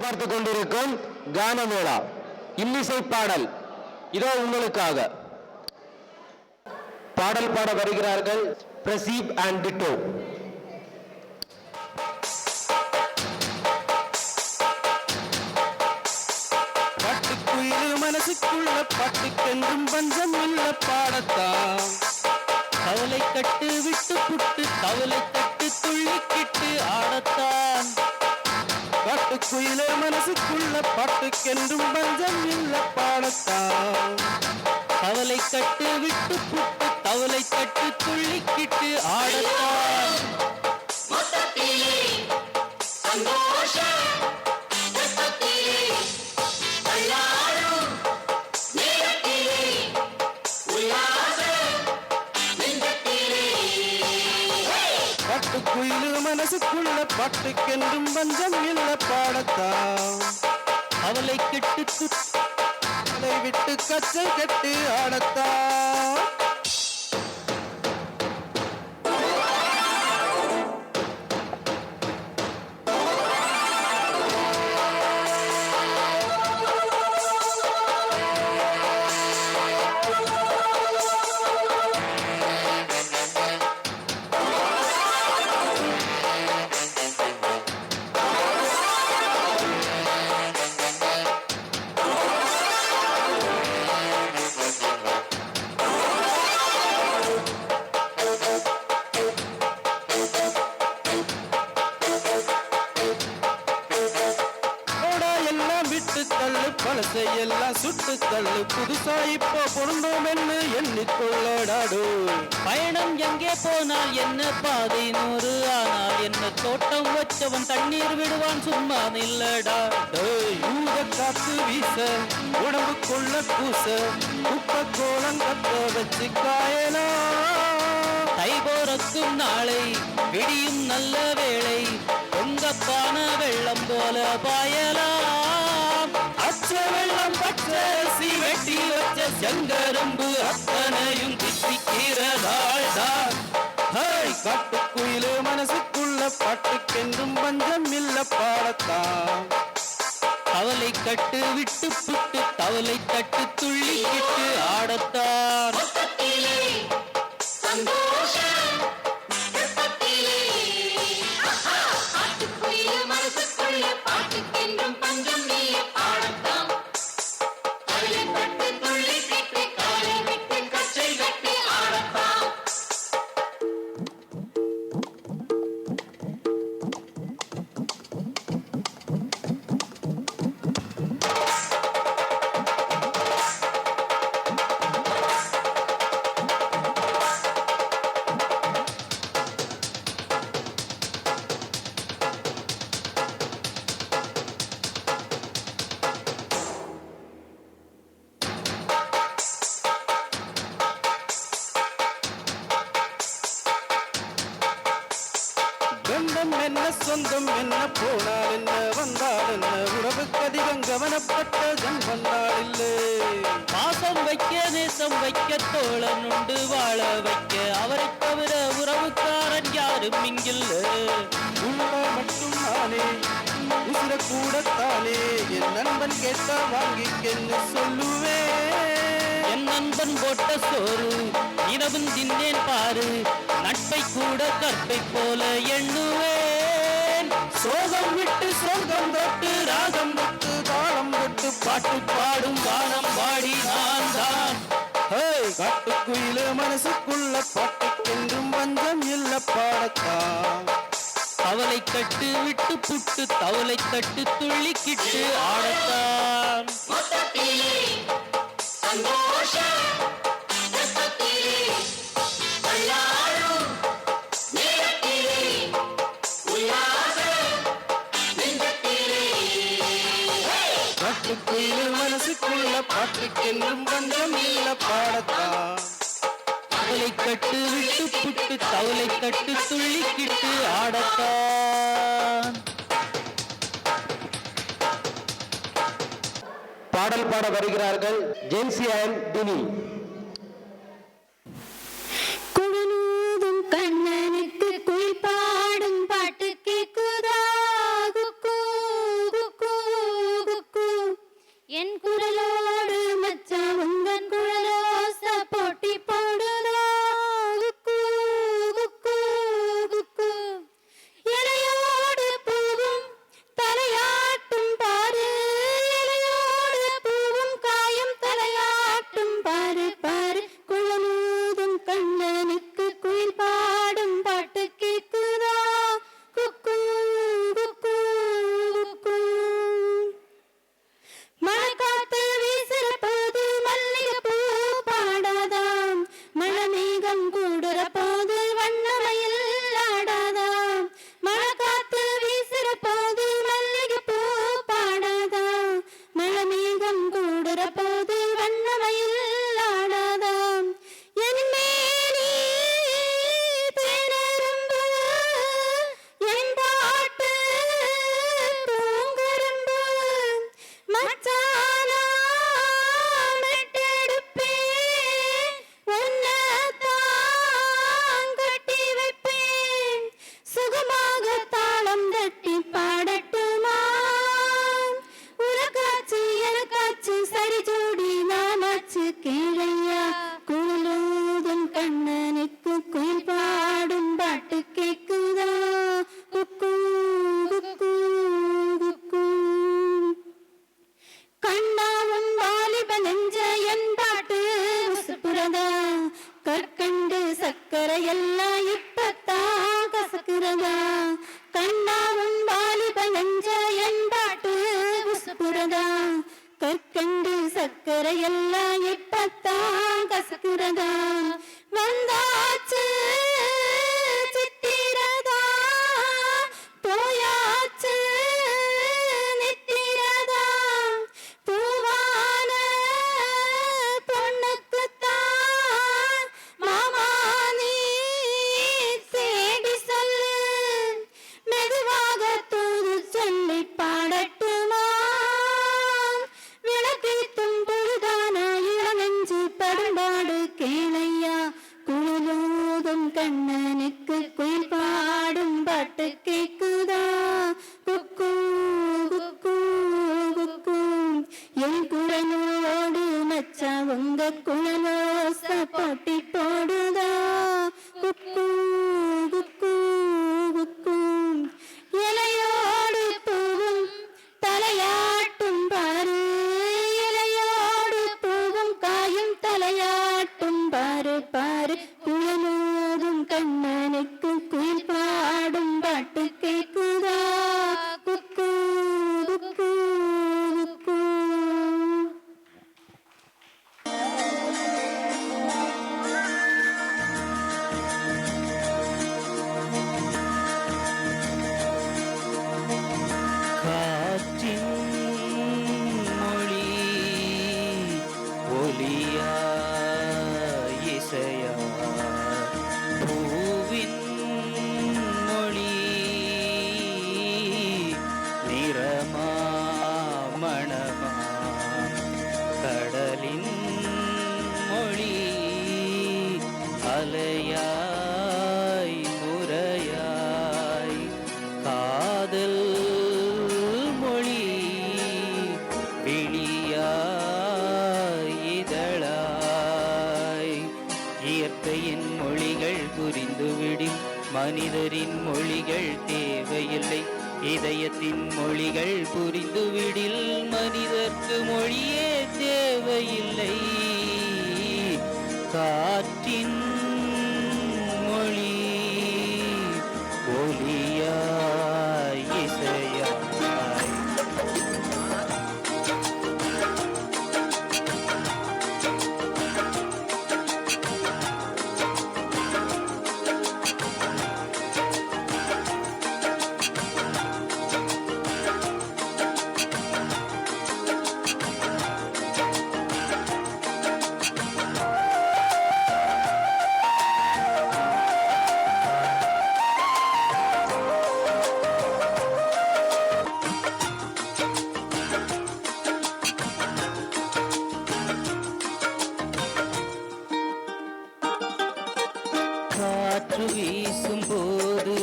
எதிர்பார்த்து கொண்டிருக்கும் கானமேளா இன்னிசை பாடல் இதோ உங்களுக்காக. பாடல் பாட வருகிறார்கள் பிரசீப் அண்ட் டிட்டோ. பாட்டுக்குயில் மனசுக்குள்ள பாட்டுக்கென்றும் பஞ்சம் இல்ல பாடத்தான். கவலை கட்டு விட்டு புட்டு கவலை கட்டு துள்ளிக்கிட்டு ஆடத்தான். பாட்டுக்குயில மனசுக்குள்ள பாட்டுக்கென்றும் பஞ்சம் இல்ல பாடத்தான். கவலை கட்டு விட்டு புட்டு கவலை கட்டு துள்ளிக்கிட்டு ஆடத்தான். பாட்டுக்குயிலு மனசுக்குள்ள பாட்டுக்கென்றும் பஞ்சம் இல்ல பாடத்தான். அவளை கெட்டு துளை விட்டு கச்சை கட்டு ஆடத்தான். பழசையெல்லாம் சுட்டு தள்ளு புதுசா இப்போ பொருந்தோம் என்று எண்ணிக்கொள்ளடாடு. பயணம் எங்கே போனால் என்ன பாதை 100 ஆனால் என்ன தோட்டம் வச்சவன் தண்ணீர் விடுவான் சும்மா நில்லடா. ஊத காத்து வீச உடம்புக்குள்ள பூச உப்ப கோலம் கத்த வச்சு காயலாம். தை போறக்கும் நாளை விடியும் நல்ல வேளை பொங்கப்பான வெள்ளம் போல பாயலாம். அச்ச வெள்ளம் பச்சரிசி வெட்டி வச்ச செங்கரும்பு அத்தனையும் திட்டிக்கிறதாள்தான். காட்டுக்குயிலே மனசுக்குள்ள பாட்டுக்கென்றும் பஞ்சம் இல்ல பாடத்தான். கவலை கட்டு விட்டு புட்டு கவலை தட்டு துள்ளிக்கிட்டு ஆடத்தான். பந்தம் என்ன சொந்தம் என்ன போனால் என்ன வந்தால் என்ன உறவுக்கு அதிகம் கவனப்பட்ட ஜன்மம் நாளில்லை. பாசம் வைக்க நேசம் வைக்க தோழன் உண்டு வாழ வைக்க அவரை தவிர உறவுக்காரன் யாரும் இங்கில்ல. உள்ள மட்டும் நானே உசிர கூடத்தானே என் நண்பன் கேட்டா வாங்கிக்கென்னு சொல்லுவேன். என் நண்பன் போட்ட சோறு இரவும் தின்னேன் பாரு நட்பை கூட கற்பை போல எண்ணுவேன். சோகம் விட்டு சோகம் தொட்டு ராகம் விட்டு தாளம் விட்டு பாட்டு பாடும் கானம் பாடி நான் தான். காட்டுக்குயில மனசுக்குள்ள பாட்டுக்கென்றும் பஞ்சம் இல்ல பாடத்தான். கவலை கட்டு விட்டு புட்டு தவளை கட்டு துள்ளிக்கிட்டு ஆடத்தான். பாட்டுக்குயில மனசுக்குள்ள பாட்டுக்கென்றும் பஞ்சம் இல்ல பாடத்தான். கவலை கட்டு விட்டு புட்டு கவலை கட்டு துள்ளிக்கிட்டு ஆடத்தான். பாடல் பாட வருகிறார்கள் ஜென்சி அண்ட் டினி. குழலூதும் கண்ணனுக்கு குயில் பாடும் பாட்டு கேக்குதா குக்கூ குக்கூ கசக்குறதா கற்கண்டு சக்கரை எல்லாம் இப்பத்தான் கசக்குறதா கண்ணாவும் வாலிப நெஞ்ச என்பாட்டு உசுப்புறதா கற்கண்டு சக்கரை எல்லாம் இப்பத்தான் கசக்குறதா வந்தாச்சு சித்திரதா போயாச்சு நித்திரதா பூவான பொண்ணுக்குத்தான் மாமா நீ தேடி சொல்லு மெதுவாக தூது சொல்லி பாடட்டுமா விளக்கை தும்புதான இளநெஞ்சு படும்பாடு கேளையா குழலோதும் கண்ணனுக்கு குயில் பாடும் பாட்டு கேக்குதா குக்கு குக்கு குக்கு என் குழலோடு மச்சா உங்க குழலோச போட்டி போடுதா குக்கு குக்கு குக்கு இலையோடு பூவும் தலையாட்டும் பாரு இலையோடு பூவும் காயும் தலையாட்டும் பாரு பாரு குழலோதும் கண்ணனுக்கு குயில் பாடும் பாட்டு கேக்குதா குக்கு குக்கு குக்கு காற்றின் மொழி ஒலியா இசையா பூவின் மொழி நிறமா மணமா கடலின் மொழி அலையாய் முறையாய் காதல் மொழி விழியாய் இதழாய் இயற்கையின் மொழிகள் புரிந்துவிடும் மனிதரின் மொழிகள் தேவையில்லை இதயத்தின் மொழிகள் புரிந்துவிடில் மனிதர்க்கு மொழியே தேவையில்லை காற்றின் மொழி ஒலியாய் இசையாய் காற்று வீசும் போது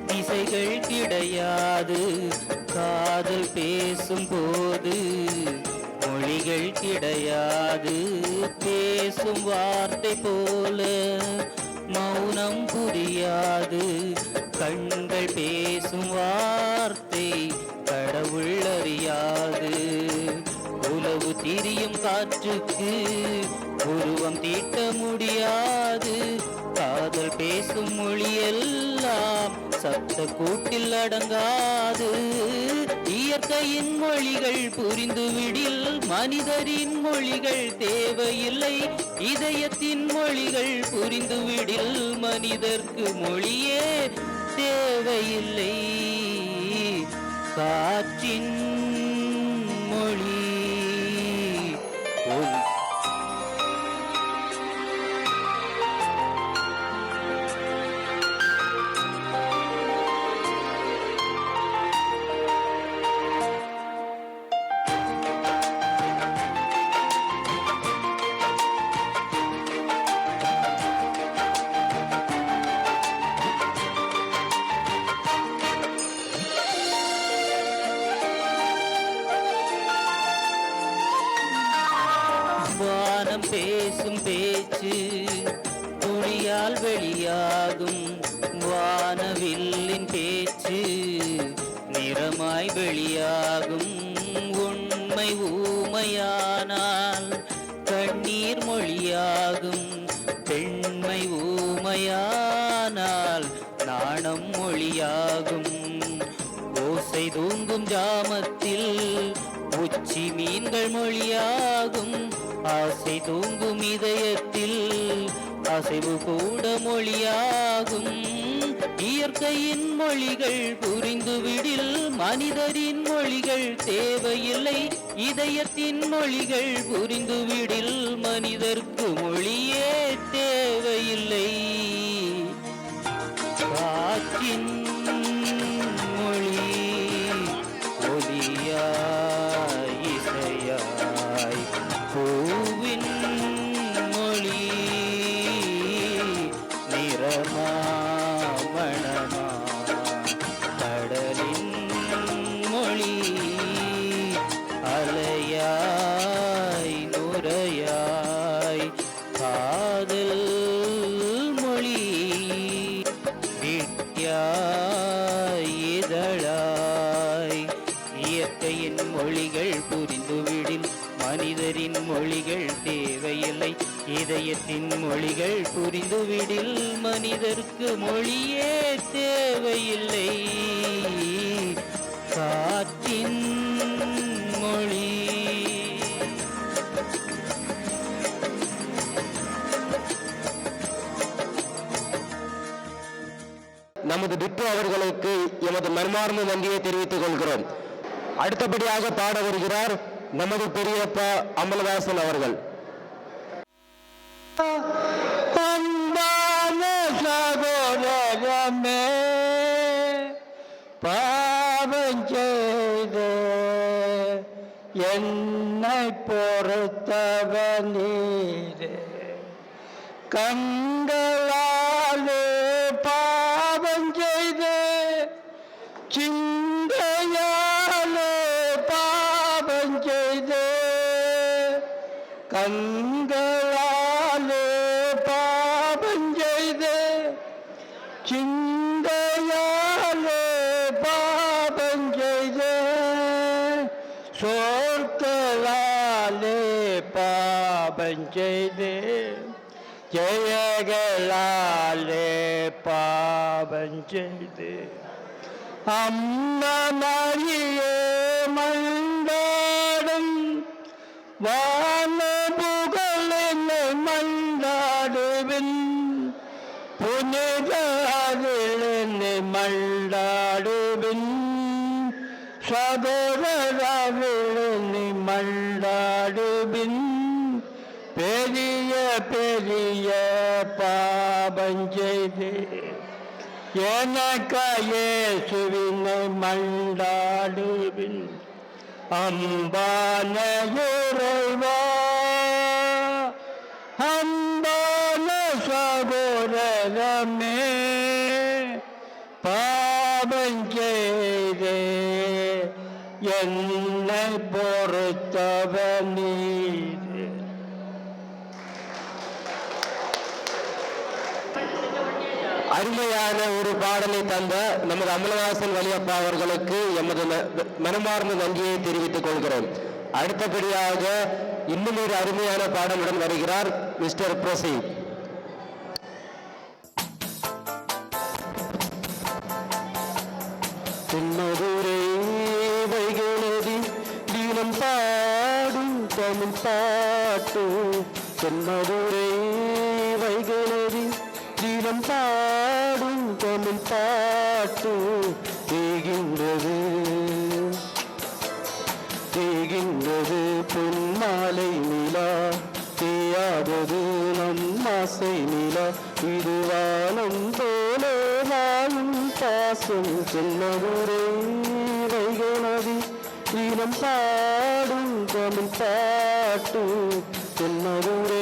திசைகள் கிடையாது காதல் பேசும் போது மொழிகள் கிடையாது பேசும் வார்த்தை போல மௌனம் புரியாது கண்கள் பேசும் வார்த்தை கடவுள் அறியாது உலவு திரியும் காற்றுக்கு உருவம் தீட்ட முடியாது காதல் பேசும் மொழியெல்லாம் சப்த கூட்டில் அடங்காது இயற்கையின் மொழிகள் புரிந்துவிடில் மனிதரின் மொழிகள் தேவையில்லை இதயத்தின் மொழிகள் புரிந்துவிடில் மனிதர்க்கு மொழியே தேவையில்லை காற்றின் மொழி ஒலி வானம் பேசும் பேச்சு துணியால் வெளியாகும் வானவில்லின் பேச்சு நிறமாய் வெளியாகும் உண்மை ஊமையானால் கண்ணீர் மொழியா மொழியாகும். பெண்மை ஊமையானால் நாணம் மொழியாகும். ஓசை தூங்கும் ஜாமத்தில் உச்சி மீன்கள் மொழியாகும். ஆசை தூங்கும் இதயத்தில் அசைவு கூட மொழியாகும். இயற்கையின் மொழிகள் புரிந்துவிடில் மனிதரின் மொழிகள் தேவையில்லை. இதயத்தின் மொழிகள் புரிந்துவிடில் மனிதர்க்கு மொழியே தேவையில்லை. காற்றின் மொழி ஒலியாய் இசையாய், பூவின் மொழி நிறமா மணமா, கடலின் மொழி அலையாய் நுரையாய், காதல் மொழி விட்டியாய் இதழாய். இயற்கையின் மொழிகள் புரிந்துவிடில் மனிதரின் மொழிகள் தேவையில்லை. இதயத்தின் மொழிகள் புரிந்துவிடில் மனிதர்க்கு மொழியே தேவையில்லை. காற்றின் மொழி. நமது டிட்டோ அவர்களுக்கு எமது மனமார்ந்த நன்றியை தெரிவித்துக் கொள்கிறோம். அடுத்தபடியாக பாட வருகிறார் நமது பெரியப்பா அமலதாசன் அவர்கள். அன்பான சகோதரமே, பாவம் செய்து என்னை பொறுத்தவர் நீரே. கண்களாலே பாவம் செய்து சிந்தையாலே பாவம் செய்து, கண்களாலே பாவம் செய்து சிந்தையாலே பாவம் செய்து, சொற்களாலே பாவம் செய்து ஜெயகளாலே பாவம் செய்து, அம்மனையே மண்டாடும் வான புகழென்னை மண்டாடுவின், புனிதரிலென்னை மண்டாடுவின், சகோதரரிலென்னை மண்டாடுவின், பெரிய பெரிய பாவம் செய்து எனக்காயேசுவினை மண்டாடுவின். அம்பான இறைவா, அம்பான சகோதரமே, பாவம் செய்தே என்னை பொறுத்தவர் நீரே. அருமையான ஒரு பாடலை தந்த நமது அமலவாசன் வலியப்பா அவர்களுக்கு எமது மனமார்ந்த நன்றியை தெரிவித்துக் கொள்கிறோம். அடுத்தபடியாக இன்னும் ஒரு அருமையான பாடலுடன் வருகிறார் மிஸ்டர் பிரசீத். தென்மதுரை வைகநதி தீனம் பாடும் தமிழ் பாட்டு, தென்மதுரை வைகநதி தீனம் பாடும் தமிழ் பாட்டு, தேகின்றது தேகின்றது பொன்மாலை நிலா, தேயாதது நம் ஆசை நிலா, இது வானம் போல வாழும் பாசம். தென்மதுரை வைகநதி தீனம் பாடும் தமிழ் பாட்டு, தென்மதுரை